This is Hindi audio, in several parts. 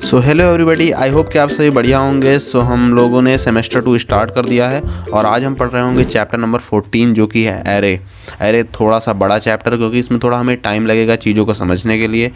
So hello everybody, I hope कि आप सभी बढ़िया होंगे। सो हम लोगों ने सेमेस्टर 2 स्टार्ट कर दिया है और आज हम पढ़ रहे होंगे चैप्टर नंबर 14 जो कि है एरे। एरे थोड़ा सा बड़ा चैप्टर है क्योंकि इसमें थोड़ा हमें टाइम लगेगा चीज़ों को समझने के लिए,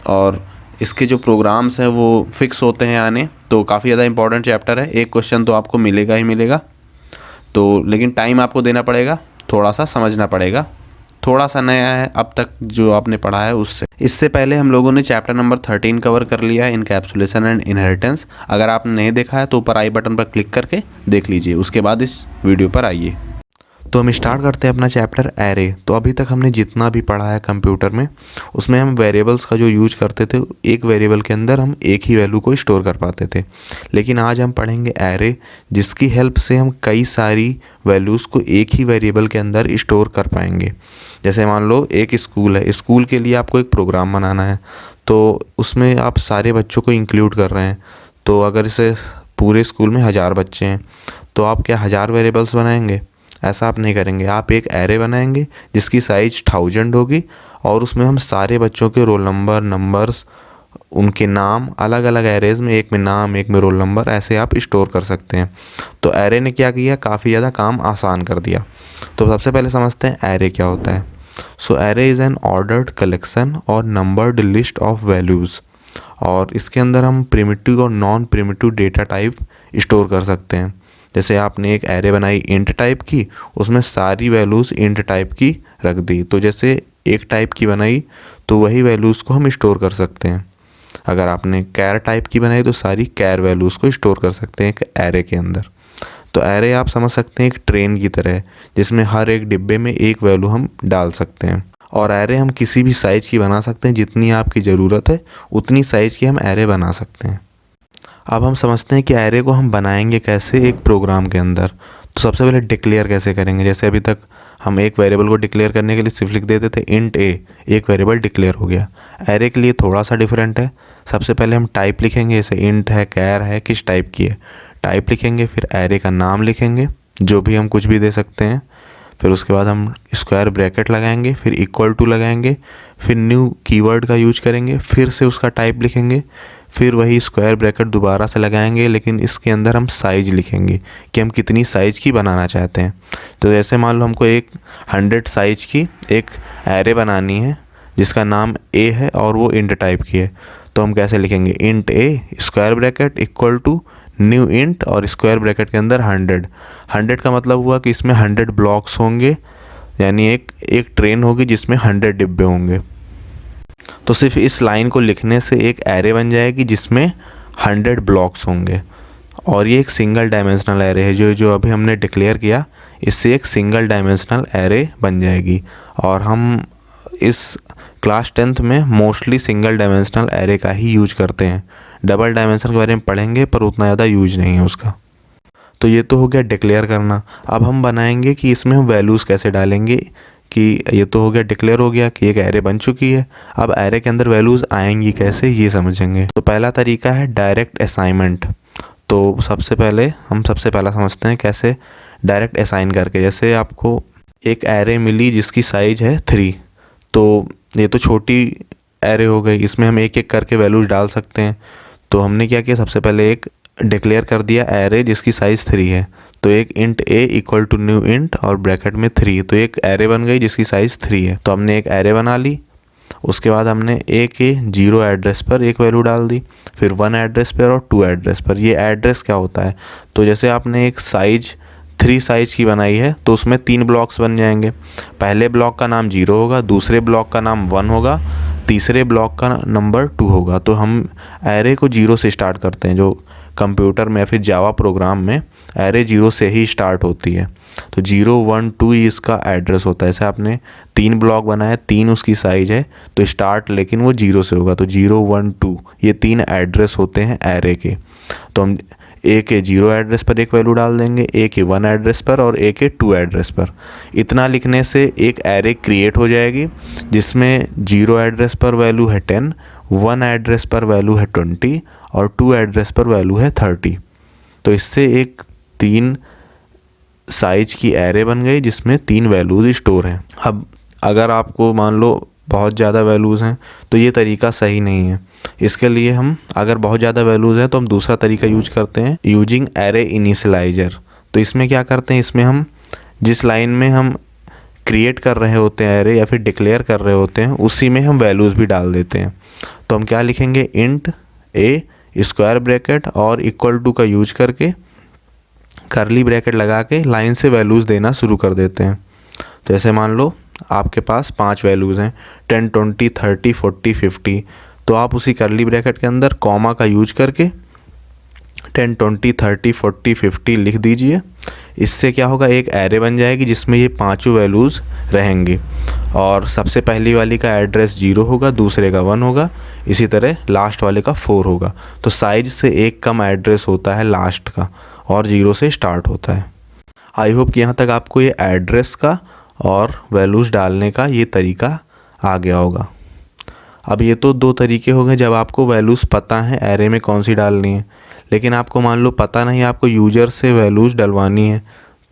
और इसके जो प्रोग्राम्स हैं वो फिक्स होते हैं आने, तो काफ़ी ज़्यादा इंपॉर्टेंट चैप्टर है। एक क्वेश्चन तो आपको मिलेगा ही मिलेगा, तो लेकिन टाइम आपको देना पड़ेगा, थोड़ा सा समझना पड़ेगा, थोड़ा सा नया है अब तक जो आपने पढ़ा है उससे। इससे पहले हम लोगों ने चैप्टर नंबर 13 कवर कर लिया है, इनकैप्सुलेशन एंड इनहेरिटेंस। अगर आपने नहीं देखा है तो ऊपर आई बटन पर क्लिक करके देख लीजिए, उसके बाद इस वीडियो पर आइए। तो हम स्टार्ट करते हैं अपना चैप्टर एरे। तो अभी तक हमने जितना भी पढ़ा है कंप्यूटर में, उसमें हम वेरिएबल्स का जो यूज करते थे, एक वेरिएबल के अंदर हम एक ही वैल्यू को स्टोर कर पाते थे। लेकिन आज हम पढ़ेंगे एरे, जिसकी हेल्प से हम कई सारी वैल्यूज़ को एक ही वेरिएबल के अंदर स्टोर कर पाएंगे। जैसे मान लो एक स्कूल है, स्कूल के लिए आपको एक प्रोग्राम बनाना है, तो उसमें आप सारे बच्चों को इंक्लूड कर रहे हैं। तो अगर इसे पूरे स्कूल में 1000 बच्चे हैं, तो आप क्या 1000 वेरिएबल्स बनाएंगे? ऐसा आप नहीं करेंगे। आप एक एरे बनाएंगे जिसकी साइज 1000 होगी, और उसमें हम सारे बच्चों के रोल नंबर, नंबर्स, उनके नाम अलग अलग एरेज में, एक में नाम एक में रोल नंबर, ऐसे आप स्टोर कर सकते हैं। तो एरे ने क्या किया, काफ़ी ज़्यादा काम आसान कर दिया। तो सबसे पहले समझते हैं एरे क्या होता है। So array is an ordered collection और नंबर्ड लिस्ट ऑफ वैल्यूज़, और इसके अंदर हम प्रिमिटिव और non primitive data type store कर सकते हैं। जैसे आपने एक एरे बनाई इंट टाइप की, उसमें सारी वैल्यूज़ इंट टाइप की रख दी, तो जैसे एक टाइप की बनाई तो वही वैल्यूज़ को हम स्टोर कर सकते हैं। अगर आपने कैर टाइप की बनाई तो सारी कैर वैल्यूज़ को स्टोर कर सकते हैं एक एरे के अंदर। तो एरे आप समझ सकते हैं एक ट्रेन की तरह है, जिसमें हर एक डिब्बे में एक वैल्यू हम डाल सकते हैं। और एरे हम किसी भी साइज़ की बना सकते हैं, जितनी आपकी ज़रूरत है उतनी साइज़ की हम एरे बना सकते हैं। अब हम समझते हैं कि एरे को हम बनाएंगे कैसे एक प्रोग्राम के अंदर। तो सबसे पहले डिक्लेयर कैसे करेंगे। जैसे अभी तक हम एक वेरिएबल को डिक्लेयर करने के लिए सिर्फ लिख देते थे इंट ए, एक वेरिएबल डिक्लेयर हो गया। एरे के लिए थोड़ा सा डिफरेंट है। सबसे पहले हम टाइप लिखेंगे, जैसे इंट है, कैर है, किस टाइप की है, टाइप लिखेंगे। फिर एरे का नाम लिखेंगे, जो भी हम कुछ भी दे सकते हैं। फिर उसके बाद हम स्क्वायर ब्रैकेट लगाएंगे, फिर इक्वल टू लगाएंगे, फिर न्यू कीवर्ड का यूज करेंगे, फिर से उसका टाइप लिखेंगे, फिर वही स्क्वायर ब्रैकेट दोबारा से लगाएंगे, लेकिन इसके अंदर हम साइज लिखेंगे कि हम कितनी साइज़ की बनाना चाहते हैं। तो जैसे मान लो हमको एक 100 साइज़ की एक एरे बनानी है जिसका नाम ए है और वो इंट टाइप की है, तो हम कैसे लिखेंगे, int a square bracket equal to new int और स्क्वायर ब्रैकेट के अंदर 100। 100 का मतलब हुआ कि इसमें 100 ब्लॉक्स होंगे, यानी एक ट्रेन होगी जिसमें 100 डिब्बे होंगे। तो सिर्फ इस लाइन को लिखने से एक एरे बन जाएगी जिसमें 100 ब्लॉक्स होंगे, और ये एक सिंगल डायमेंशनल एरे है। जो अभी हमने डिक्लेयर किया, इससे एक सिंगल डायमेंशनल एरे बन जाएगी। और हम इस क्लास 10th में मोस्टली सिंगल डायमेंशनल एरे का ही यूज करते हैं। डबल डायमेंशन के बारे में पढ़ेंगे पर उतना ज़्यादा यूज नहीं है उसका। तो ये तो हो गया डिक्लेयर करना। अब हम बनाएंगे कि इसमें हम वैल्यूज़ कैसे डालेंगे, कि ये तो हो गया, डिक्लेयर हो गया कि एक एरे बन चुकी है। अब एरे के अंदर वैल्यूज़ आएंगी कैसे, ये समझेंगे। तो पहला तरीका है डायरेक्ट असाइनमेंट। तो सबसे पहला समझते हैं कैसे डायरेक्ट असाइन करके। जैसे आपको एक एरे मिली जिसकी साइज है 3, तो ये तो छोटी एरे हो गई, इसमें हम एक एक करके वैल्यूज़ डाल सकते हैं। तो हमने क्या किया, सबसे पहले एक डिक्लेयर कर दिया एरे जिसकी साइज़ 3 है, तो एक int a equal to new int और ब्रैकेट में 3, तो एक एरे बन गई जिसकी साइज़ 3 है। तो हमने एक एरे बना ली। उसके बाद हमने ए के 0 एड्रेस पर एक वैल्यू डाल दी, फिर 1 एड्रेस पर और 2 एड्रेस पर। ये एड्रेस क्या होता है, तो जैसे आपने एक साइज 3 साइज़ की बनाई है तो उसमें 3 ब्लॉक्स बन जाएंगे। पहले ब्लॉक का नाम 0 होगा, दूसरे ब्लॉक का नाम 1 होगा, तीसरे ब्लॉक का नंबर 2 होगा। तो हम एरे को 0 से स्टार्ट करते हैं। जो कंप्यूटर में या फिर जावा प्रोग्राम में एरे 0 से ही स्टार्ट होती है। तो 0 1 2 इसका एड्रेस होता है। जैसे आपने 3 ब्लॉक बनाया, 3 उसकी साइज है, तो स्टार्ट लेकिन वो 0 से होगा। तो 0 1 2 ये 3 एड्रेस होते हैं एरे के। तो हम ए के 0 एड्रेस पर एक वैल्यू डाल देंगे, ए के 1 एड्रेस पर और ए के 2 एड्रेस पर। इतना लिखने से एक एरे क्रिएट हो जाएगी जिसमें 0 एड्रेस पर वैल्यू है 10, 1 एड्रेस पर वैल्यू है 20 और 2 एड्रेस पर वैल्यू है 30। तो इससे एक 3 साइज की एरे बन गई जिसमें 3 वैल्यूज़ स्टोर हैं। अब अगर आपको मान लो बहुत ज़्यादा वैल्यूज़ हैं तो ये तरीका सही नहीं है। इसके लिए हम अगर बहुत ज़्यादा वैल्यूज़ है तो हम दूसरा तरीका यूज करते हैं, यूजिंग एरे इनिशियलाइजर। तो इसमें क्या करते हैं, इसमें हम जिस लाइन में हम क्रिएट कर रहे होते हैं एरे या फिर डिक्लेयर कर रहे होते हैं उसी में हम वैल्यूज़ भी डाल देते हैं। तो हम क्या लिखेंगे, इंट ए स्क्वायर ब्रैकेट और इक्वल टू का यूज करके करली ब्रैकेट लगा के लाइन से वैल्यूज़ देना शुरू कर देते हैं। तो ऐसे मान लो आपके पास 5 वैल्यूज़ हैं 10, 20, 30, 40, 50। तो आप उसी करली ब्रैकेट के अंदर कॉमा का यूज करके 10, 20, 30, 40, 50 लिख दीजिए। इससे क्या होगा, एक एरे बन जाएगी जिसमें ये पांचों वैल्यूज़ रहेंगी और सबसे पहली वाली का एड्रेस 0 होगा, दूसरे का 1 होगा, इसी तरह लास्ट वाले का 4 होगा। तो साइज से एक कम एड्रेस होता है लास्ट का और 0 से स्टार्ट होता है। आई होप कि यहाँ तक आपको ये एड्रेस का और वैल्यूज़ डालने का ये तरीका आ गया होगा। अब ये तो 2 तरीके हो गए जब आपको वैल्यूज़ पता है एरे में कौन सी डालनी है। लेकिन आपको मान लो पता नहीं, आपको यूजर से वैल्यूज़ डलवानी है,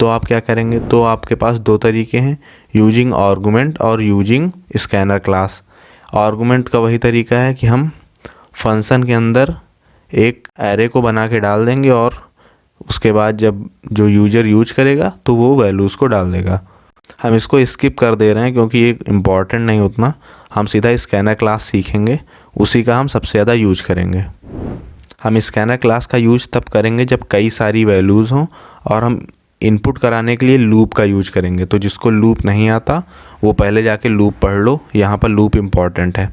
तो आप क्या करेंगे, तो आपके पास 2 तरीके हैं, यूजिंग आर्गुमेंट और यूजिंग स्कैनर क्लास। आर्गुमेंट का वही तरीका है कि हम फंक्शन के अंदर एक एरे को बना के डाल देंगे और उसके बाद जब जो यूज़र यूज करेगा तो वो वैल्यूज़ को डाल देगा। हम इसको स्किप कर दे रहे हैं क्योंकि ये इम्पॉर्टेंट नहीं उतना, हम सीधा स्कैनर क्लास सीखेंगे, उसी का हम सबसे ज़्यादा यूज करेंगे। हम स्कैनर क्लास का यूज तब करेंगे जब कई सारी वैल्यूज़ हों और हम इनपुट कराने के लिए लूप का यूज करेंगे। तो जिसको लूप नहीं आता वो पहले जाके लूप पढ़ लो, यहाँ पर लूप इम्पॉर्टेंट है।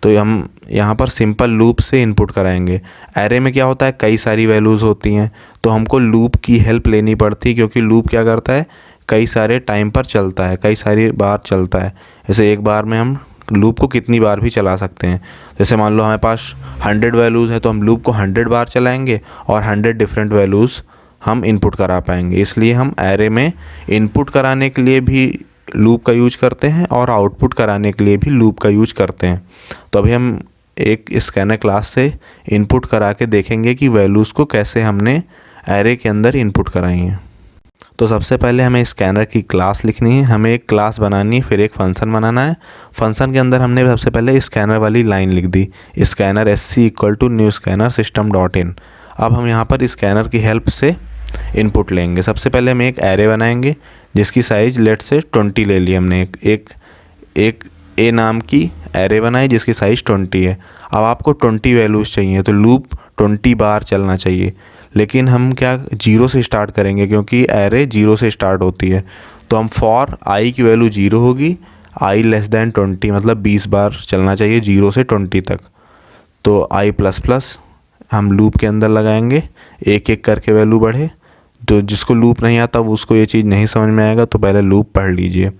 तो हम यहाँ पर सिंपल लूप से इनपुट कराएंगे। एरे में क्या होता है, कई सारी वैल्यूज़ होती हैं तो हमको लूप की हेल्प लेनी पड़ती है, क्योंकि लूप क्या करता है, कई सारे टाइम पर चलता है, कई सारी बार चलता है। जैसे एक बार में हम लूप को कितनी बार भी चला सकते हैं। जैसे मान लो हमारे पास 100 वैल्यूज़ हैं तो हम लूप को 100 बार चलाएंगे और 100 डिफरेंट वैल्यूज़ हम इनपुट करा पाएंगे। इसलिए हम एरे में इनपुट कराने के लिए भी लूप का यूज करते हैं और आउटपुट कराने के लिए भी लूप का यूज करते हैं। तो अभी हम एक स्कैनर क्लास से इनपुट करा के देखेंगे कि वैल्यूज़ को कैसे हमने एरे के अंदर इनपुट कराई हैं। तो सबसे पहले हमें स्कैनर की क्लास लिखनी है, हमें एक क्लास बनानी है, फिर एक फंक्शन बनाना है। फंक्शन के अंदर हमने सबसे पहले स्कैनर वाली लाइन लिख दी, scanner SC equal to new scanner system dot in. अब हम यहाँ पर स्कैनर की हेल्प से इनपुट लेंगे। सबसे पहले हम एक एरे बनाएंगे जिसकी साइज़ लेट से 20 ले ली हमने। एक ए नाम की एरे बनाई जिसकी साइज़ 20 है। अब आपको 20 वैल्यूज़ चाहिए तो लूप 20 बार चलना चाहिए, लेकिन हम क्या 0 से स्टार्ट करेंगे क्योंकि एरे 0 से स्टार्ट होती है। तो हम फॉर आई की वैल्यू 0 होगी, आई लेस दैन 20 मतलब 20 बार चलना चाहिए 0 से 20 तक। तो आई प्लस प्लस हम लूप के अंदर लगाएंगे, एक एक करके वैल्यू बढ़े। तो जिसको लूप नहीं आता वो उसको ये चीज़ नहीं समझ में आएगा, तो पहले लूप पढ़ लीजिए।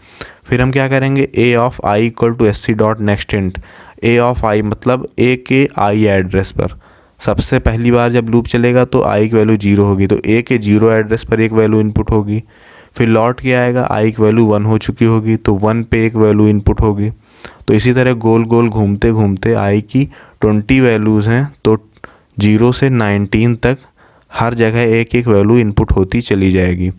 फिर हम क्या करेंगे, A of I equal to SC dot next int. A of I मतलब ए के आई एड्रेस पर सबसे पहली बार जब लूप चलेगा तो आई की वैल्यू 0 होगी, तो ए के 0 एड्रेस पर एक वैल्यू इनपुट होगी। फिर लौट के आएगा, आई की वैल्यू 1 हो चुकी होगी तो 1 पे एक वैल्यू इनपुट होगी। तो इसी तरह गोल गोल घूमते घूमते आई की 20 वैल्यूज़ हैं तो 0 से 19 तक हर जगह एक एक वैल्यू इनपुट होती चली जाएगी।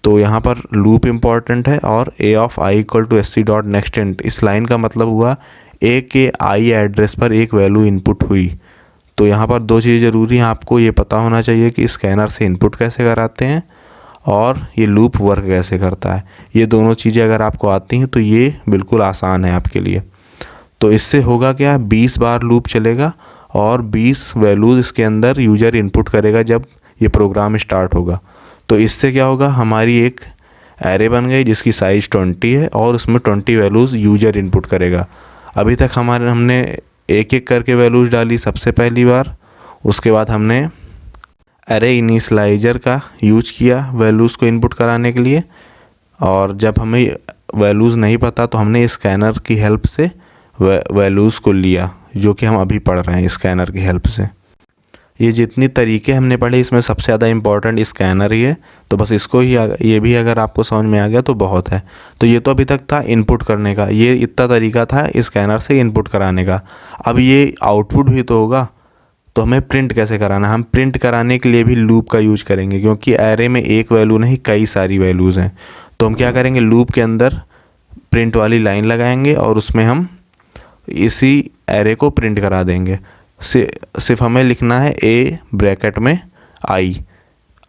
तो यहाँ पर लूप इम्पॉर्टेंट है और A of I equal to SC dot next int, इस लाइन का मतलब हुआ ए के आई एड्रेस पर एक वैल्यू इनपुट हुई। तो यहाँ पर 2 चीज़ें ज़रूरी हैं, आपको ये पता होना चाहिए कि स्कैनर से इनपुट कैसे कराते हैं और ये लूप वर्क कैसे करता है। ये दोनों चीज़ें अगर आपको आती हैं तो ये बिल्कुल आसान है आपके लिए। तो इससे होगा क्या, 20 बार लूप चलेगा और 20 वैल्यूज़ इसके अंदर यूज़र इनपुट करेगा जब ये प्रोग्राम स्टार्ट होगा। तो इससे क्या होगा, हमारी एक एरे बन गई जिसकी साइज़ 20 है और उसमें 20 वैल्यूज़ यूज़र इनपुट करेगा। अभी तक हमने एक एक करके वैल्यूज़ डाली सबसे पहली बार, उसके बाद हमने एरे इनिशियलाइजर का यूज किया वैल्यूज़ को इनपुट कराने के लिए, और जब हमें वैल्यूज़ नहीं पता तो हमने स्कैनर की हेल्प से वैल्यूज़ को लिया, जो कि हम अभी पढ़ रहे हैं स्कैनर की हेल्प से। ये जितनी तरीके हमने पढ़े इसमें सबसे ज़्यादा इम्पॉर्टेंट स्कैनर ही है। तो बस इसको ही ये भी अगर आपको समझ में आ गया तो बहुत है। तो ये तो अभी तक था इनपुट करने का, ये इतना तरीका था स्कैनर से इनपुट कराने का। अब ये आउटपुट भी तो होगा, तो हमें प्रिंट कैसे कराना, हम प्रिंट कराने के लिए भी लूप का यूज करेंगे, क्योंकि एरे में एक वैल्यू नहीं कई सारी वैल्यूज़ हैं। तो हम क्या करेंगे, लूप के अंदर प्रिंट वाली लाइन लगाएंगे और उसमें हम इसी एरे को प्रिंट करा देंगे। सिर्फ हमें लिखना है ए ब्रैकेट में आई,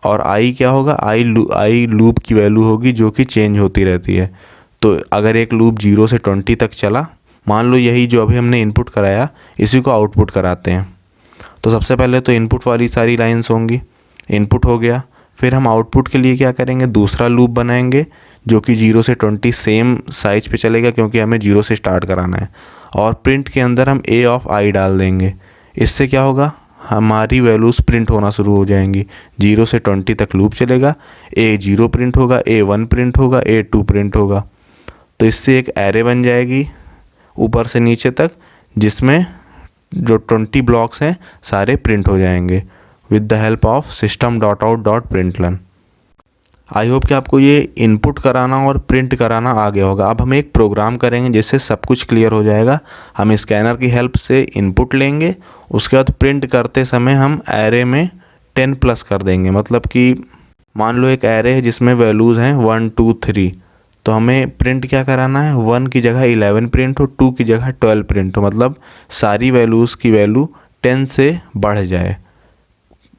और आई क्या होगा, आई लूप की वैल्यू होगी जो कि चेंज होती रहती है। तो अगर एक लूप 0 से 20 तक चला, मान लो यही जो अभी हमने इनपुट कराया इसी को आउटपुट कराते हैं। तो सबसे पहले तो इनपुट वाली सारी लाइंस होंगी, इनपुट हो गया। फिर हम आउटपुट के लिए क्या करेंगे, दूसरा लूप बनाएंगे जो कि 0 से 20 सेम साइज पे चलेगा क्योंकि हमें 0 से स्टार्ट कराना है। और प्रिंट के अंदर हम ए ऑफ आई डाल देंगे। इससे क्या होगा, हमारी वैल्यूज़ प्रिंट होना शुरू हो जाएंगी। 0 से 20 तक लूप चलेगा, A0 प्रिंट होगा, A1 प्रिंट होगा, A2 प्रिंट होगा। तो इससे एक एरे बन जाएगी ऊपर से नीचे तक, जिसमें जो 20 ब्लॉक्स हैं सारे प्रिंट हो जाएंगे with the help of system.out.println। I hope कि आपको ये इनपुट कराना और प्रिंट कराना आ गया होगा। अब हम एक प्रोग्राम करेंगे जिससे सब कुछ क्लियर हो जाएगा। हम स्कैनर की हेल्प से इनपुट लेंगे, उसके बाद प्रिंट करते समय हम एरे में 10 प्लस कर देंगे। मतलब कि मान लो एक एरे है जिसमें वैल्यूज़ हैं 1 2 3, तो हमें प्रिंट क्या कराना है, 1 की जगह 11 प्रिंट हो, 2 की जगह 12 प्रिंट हो, मतलब सारी वैल्यूज़ की वैल्यू 10 से बढ़ जाए,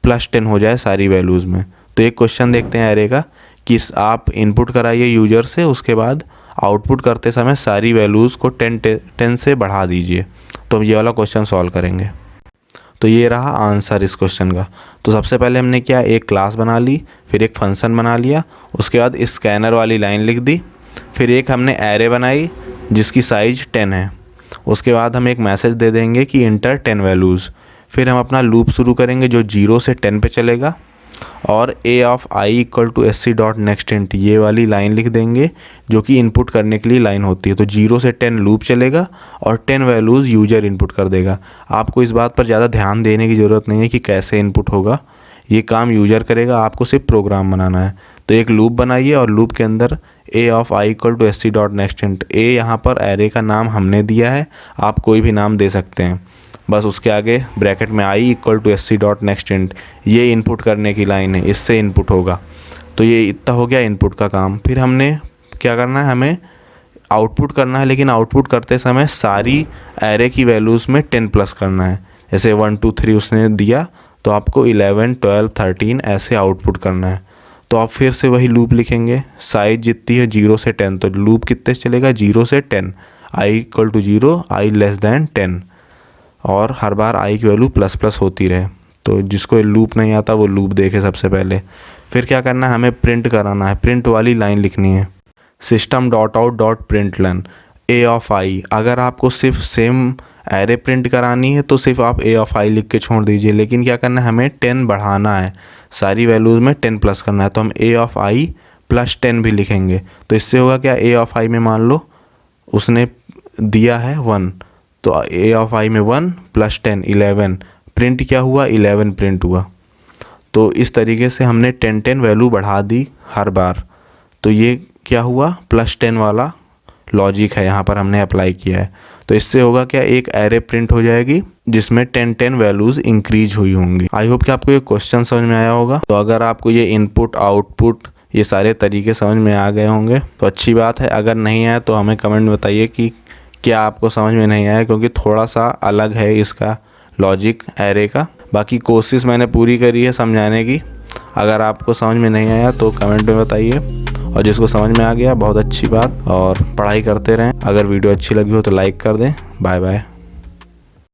+10 हो जाए सारी वैल्यूज़ में। तो एक क्वेश्चन देखते हैं एरे का कि आप इनपुट कराइए यूजर से, उसके बाद आउटपुट करते समय सारी वैल्यूज़ को 10 से बढ़ा दीजिए। तो हम ये वाला क्वेश्चन सॉल्व करेंगे। तो ये रहा आंसर इस क्वेश्चन का। तो सबसे पहले हमने क्या, एक क्लास बना ली, फिर एक फंक्शन बना लिया, उसके बाद स्कैनर वाली लाइन लिख दी, फिर एक हमने एरे बनाई जिसकी साइज़ 10 है। उसके बाद हम एक मैसेज दे देंगे कि इंटर 10 वैल्यूज़। फिर हम अपना लूप शुरू करेंगे जो 0 से 10 पे चलेगा, और a of i equal to sc.nextInt ये वाली लाइन लिख देंगे जो कि इनपुट करने के लिए लाइन होती है। तो 0 से 10 लूप चलेगा और 10 वैल्यूज़ यूजर इनपुट कर देगा। आपको इस बात पर ज़्यादा ध्यान देने की ज़रूरत नहीं है कि कैसे इनपुट होगा, ये काम यूजर करेगा, आपको सिर्फ प्रोग्राम बनाना है। तो एक लूप बनाइए और लूप के अंदर a of i equal to sc.nextInt, a यहाँ पर एरे का नाम हमने दिया है, आप कोई भी नाम दे सकते हैं, बस उसके आगे ब्रैकेट में i इक्वल टू sc.nextInt ये इनपुट करने की लाइन है, इससे इनपुट होगा। तो ये इतना हो गया इनपुट का काम। फिर हमने क्या करना है, हमें आउटपुट करना है, लेकिन आउटपुट करते समय सारी एरे की वैल्यूज़ में 10 प्लस करना है। जैसे 1 2 3 उसने दिया तो आपको 11 12 13 ऐसे आउटपुट करना है। तो आप फिर से वही लूप लिखेंगे, साइज जितनी है 0 से 10, तो लूप कितने से चलेगा, 0 से 10, i equal to 0, i less than 10, और हर बार i की वैल्यू प्लस प्लस होती रहे। तो जिसको लूप नहीं आता वो लूप देखे सबसे पहले। फिर क्या करना है, हमें प्रिंट कराना है, प्रिंट वाली लाइन लिखनी है system.out.println a ऑफ i। अगर आपको सिर्फ सेम एरे प्रिंट करानी है तो सिर्फ आप a ऑफ i लिख के छोड़ दीजिए, लेकिन क्या करना है, हमें 10 बढ़ाना है, सारी वैल्यूज़ में 10 प्लस करना है। तो हम a ऑफ i प्लस 10 भी लिखेंगे। तो इससे होगा क्या, a ऑफ i में मान लो उसने दिया है 1, तो a ऑफ i में 1 प्लस 10 11, प्रिंट क्या हुआ, 11 प्रिंट हुआ। तो इस तरीके से हमने 10 वैल्यू बढ़ा दी हर बार। तो ये क्या हुआ, +10 वाला लॉजिक है यहाँ पर हमने अप्लाई किया है। तो इससे होगा क्या, एक एरे प्रिंट हो जाएगी जिसमें 10 वैल्यूज़ इंक्रीज हुई होंगी। आई होप कि आपको ये क्वेश्चन समझ में आया होगा। तो अगर आपको ये इनपुट आउटपुट ये सारे तरीके समझ में आ गए होंगे तो अच्छी बात है। अगर नहीं आया तो हमें कमेंट में बताइए कि क्या आपको समझ में नहीं आया, क्योंकि थोड़ा सा अलग है इसका लॉजिक एरे का। बाकी कोशिश मैंने पूरी करी है समझाने की। अगर आपको समझ में नहीं आया तो कमेंट में बताइए, और जिसको समझ में आ गया बहुत अच्छी बात, और पढ़ाई करते रहें। अगर वीडियो अच्छी लगी हो तो लाइक कर दें। Bye bye.